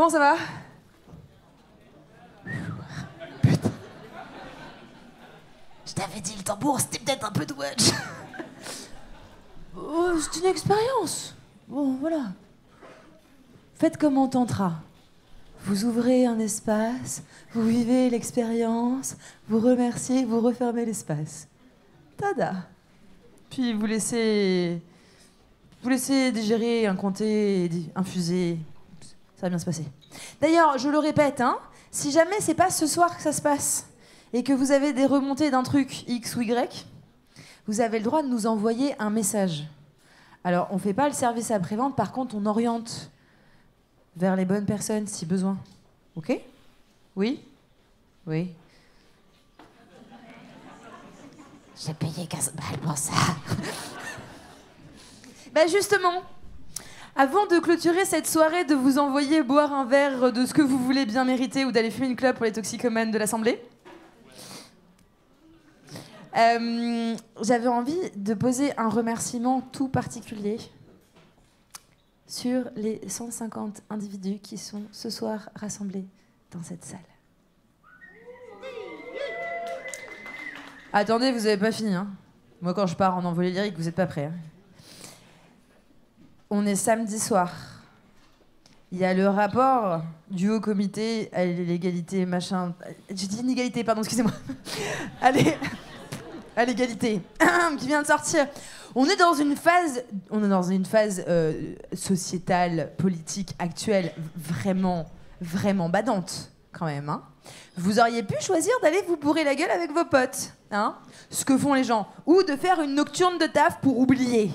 Comment ça va? Putain. Je t'avais dit, le tambour, c'était peut-être un peu too much. Oh, c'est une expérience. Bon, voilà. Faites comme on tentera. Vous ouvrez un espace, vous vivez l'expérience, vous remerciez, vous refermez l'espace. Tada. Puis vous laissez digérer, incompter, infuser. Ça va bien se passer. D'ailleurs, je le répète, hein, si jamais c'est pas ce soir que ça se passe et que vous avez des remontées d'un truc X ou Y, vous avez le droit de nous envoyer un message. Alors, on fait pas le service après-vente, par contre, on oriente vers les bonnes personnes si besoin. Ok? Oui? Oui. J'ai payé 15 balles pour ça. Ben justement, avant de clôturer cette soirée, de vous envoyer boire un verre de ce que vous voulez bien mériter ou d'aller fumer une clope pour les toxicomanes de l'Assemblée, j'avais envie de poser un remerciement tout particulier sur les 150 individus qui sont ce soir rassemblés dans cette salle. Attendez, vous n'avez pas fini, hein. Moi, quand je pars en envolée lyrique, vous n'êtes pas prêts. Hein. On est samedi soir. Il y a le rapport du haut comité à l'égalité, machin... J'ai dit inégalité, pardon, excusez-moi. Allez, à l'égalité, qui vient de sortir. On est dans une phase sociétale, politique, actuelle, vraiment, vraiment badante, quand même. Hein. Vous auriez pu choisir d'aller vous bourrer la gueule avec vos potes, hein, ce que font les gens, ou de faire une nocturne de taf pour oublier,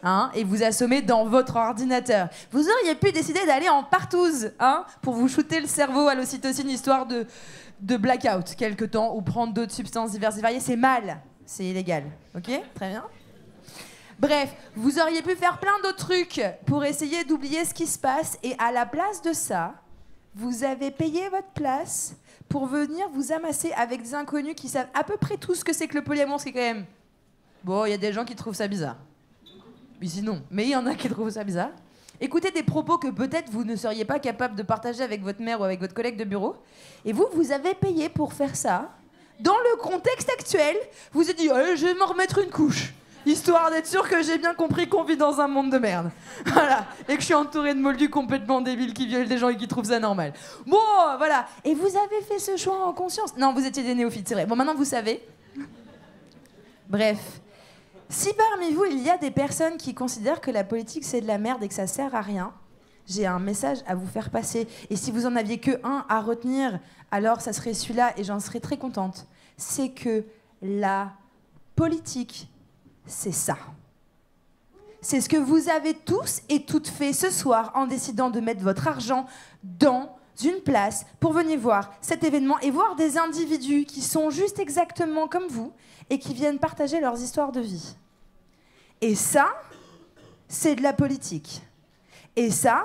hein, et vous assommer dans votre ordinateur. Vous auriez pu décider d'aller en partouze, hein, pour vous shooter le cerveau à l'ocytocine, histoire de blackout quelque temps, ou prendre d'autres substances diverses et variées. C'est mal, c'est illégal, ok? Très bien. Bref, vous auriez pu faire plein d'autres trucs pour essayer d'oublier ce qui se passe, et à la place de ça, vous avez payé votre place pour venir vous amasser avec des inconnus qui savent à peu près tout ce que c'est que le polyamour, c'est quand même... Bon, il y a des gens qui trouvent ça bizarre. Ici, non. Mais il y en a qui trouvent ça bizarre. Écoutez des propos que peut-être vous ne seriez pas capable de partager avec votre mère ou avec votre collègue de bureau. Et vous avez payé pour faire ça. Dans le contexte actuel, vous avez dit je vais m'en remettre une couche. Histoire d'être sûr que j'ai bien compris qu'on vit dans un monde de merde. Voilà. Et que je suis entourée de moldus complètement débiles qui violent des gens et qui trouvent ça normal. Bon, voilà. Et vous avez fait ce choix en conscience. Non, vous étiez des néophytes, c'est vrai. Bon, maintenant vous savez. Bref. Si parmi vous, il y a des personnes qui considèrent que la politique, c'est de la merde et que ça sert à rien, j'ai un message à vous faire passer. Et si vous en aviez que un à retenir, alors ça serait celui-là et j'en serais très contente. C'est que la politique... c'est ça. C'est ce que vous avez tous et toutes fait ce soir en décidant de mettre votre argent dans une place pour venir voir cet événement et voir des individus qui sont juste exactement comme vous et qui viennent partager leurs histoires de vie. Et ça, c'est de la politique. Et ça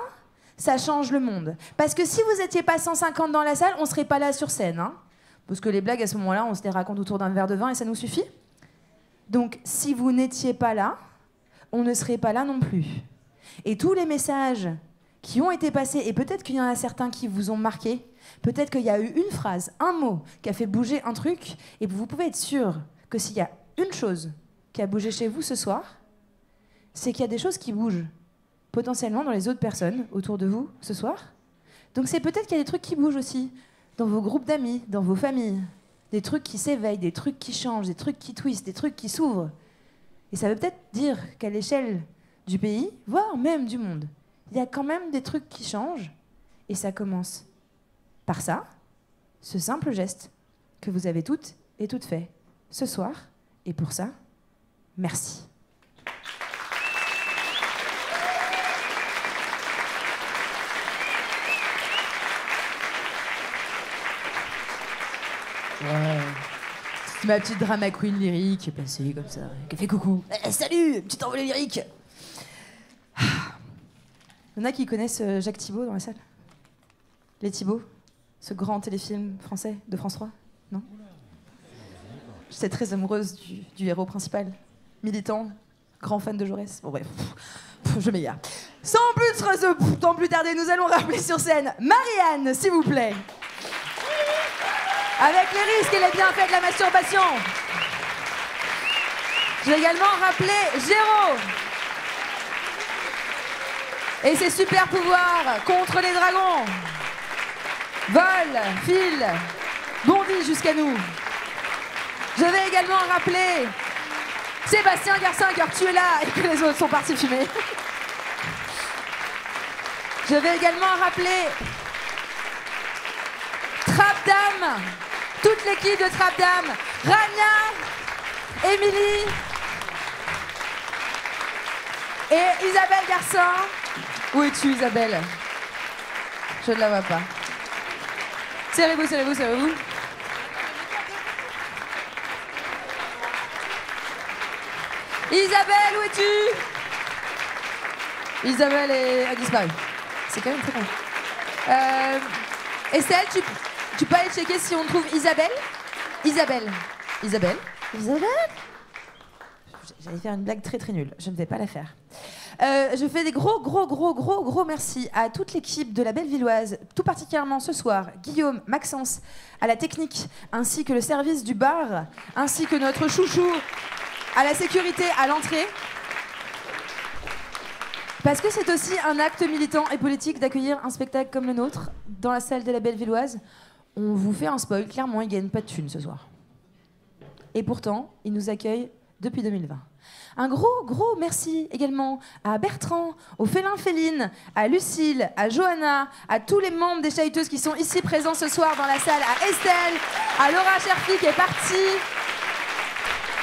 change le monde. Parce que si vous n'étiez pas 150 dans la salle, on ne serait pas là sur scène. Hein, parce que les blagues, à ce moment-là, on se les raconte autour d'un verre de vin et ça nous suffit. Donc, si vous n'étiez pas là, on ne serait pas là non plus. Et tous les messages qui ont été passés, et peut-être qu'il y en a certains qui vous ont marqué, peut-être qu'il y a eu une phrase, un mot, qui a fait bouger un truc, et vous pouvez être sûr que s'il y a une chose qui a bougé chez vous ce soir, c'est qu'il y a des choses qui bougent potentiellement dans les autres personnes autour de vous ce soir. Donc c'est peut-être qu'il y a des trucs qui bougent aussi dans vos groupes d'amis, dans vos familles. Des trucs qui s'éveillent, des trucs qui changent, des trucs qui twistent, des trucs qui s'ouvrent. Et ça veut peut-être dire qu'à l'échelle du pays, voire même du monde, il y a quand même des trucs qui changent. Et ça commence par ça, ce simple geste que vous avez toutes et toutes fait ce soir. Et pour ça, merci. Ouais. C'est ma petite drama queen lyrique qui est passée comme ça, qui a fait coucou. Salut, petite envolée lyrique. Il y en a qui connaissent Jacques Thibault dans la salle? Les Thibault, ce grand téléfilm français de France 3, non? J'étais très amoureuse du héros principal, militant, grand fan de Jaurès. Bon bref, je m'égare. Sans plus tarder, nous allons rappeler sur scène Marianne, s'il vous plaît. Avec les risques et les bienfaits de la masturbation. Je vais également rappeler Géraud. Et ses super pouvoirs contre les dragons. Vol, file, bondit jusqu'à nous. Je vais également rappeler Sébastien Garcin, car tu es là et que les autres sont partis fumer. Je vais également rappeler Trapdam, toute l'équipe de Trapdam, Rania, Émilie et Isabelle Garcin. Où es-tu, Isabelle? Je ne la vois pas. Serrez-vous, serrez-vous, serrez-vous. Isabelle, où es-tu? Isabelle a disparu. C'est quand même très bon. Estelle, tu peux aller checker si on trouve Isabelle? Isabelle. J'allais faire une blague très très nulle. Je ne vais pas la faire. Je fais des gros merci à toute l'équipe de la Bellevilloise, tout particulièrement ce soir, Guillaume, Maxence, à la technique, ainsi que le service du bar, ainsi que notre chouchou, à la sécurité à l'entrée. Parce que c'est aussi un acte militant et politique d'accueillir un spectacle comme le nôtre dans la salle de la Bellevilloise. On vous fait un spoil, clairement, ils gagnent pas de thunes ce soir. Et pourtant, ils nous accueillent depuis 2020. Un gros merci également à Bertrand, aux Félins Félines, à Lucille, à Johanna, à tous les membres des Chahuiteuses qui sont ici présents ce soir dans la salle, à Estelle, à Laura Cherfi qui est partie,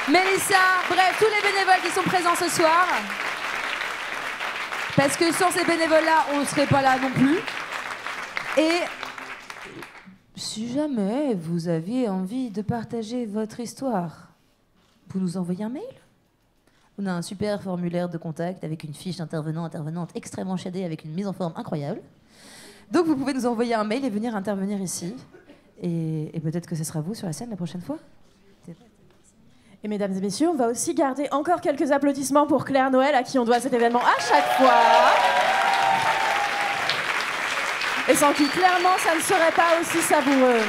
Mélissa, bref, tous les bénévoles qui sont présents ce soir. Parce que sans ces bénévoles-là, on ne serait pas là non plus. Et si jamais vous aviez envie de partager votre histoire, vous nous envoyez un mail. On a un super formulaire de contact avec une fiche intervenante extrêmement shadée avec une mise en forme incroyable. Donc vous pouvez nous envoyer un mail et venir intervenir ici. Et peut-être que ce sera vous sur la scène la prochaine fois. Et mesdames et messieurs, on va aussi garder encore quelques applaudissements pour Claire Noël, à qui on doit cet événement à chaque fois. Et sans qui, clairement, ça ne serait pas aussi savoureux.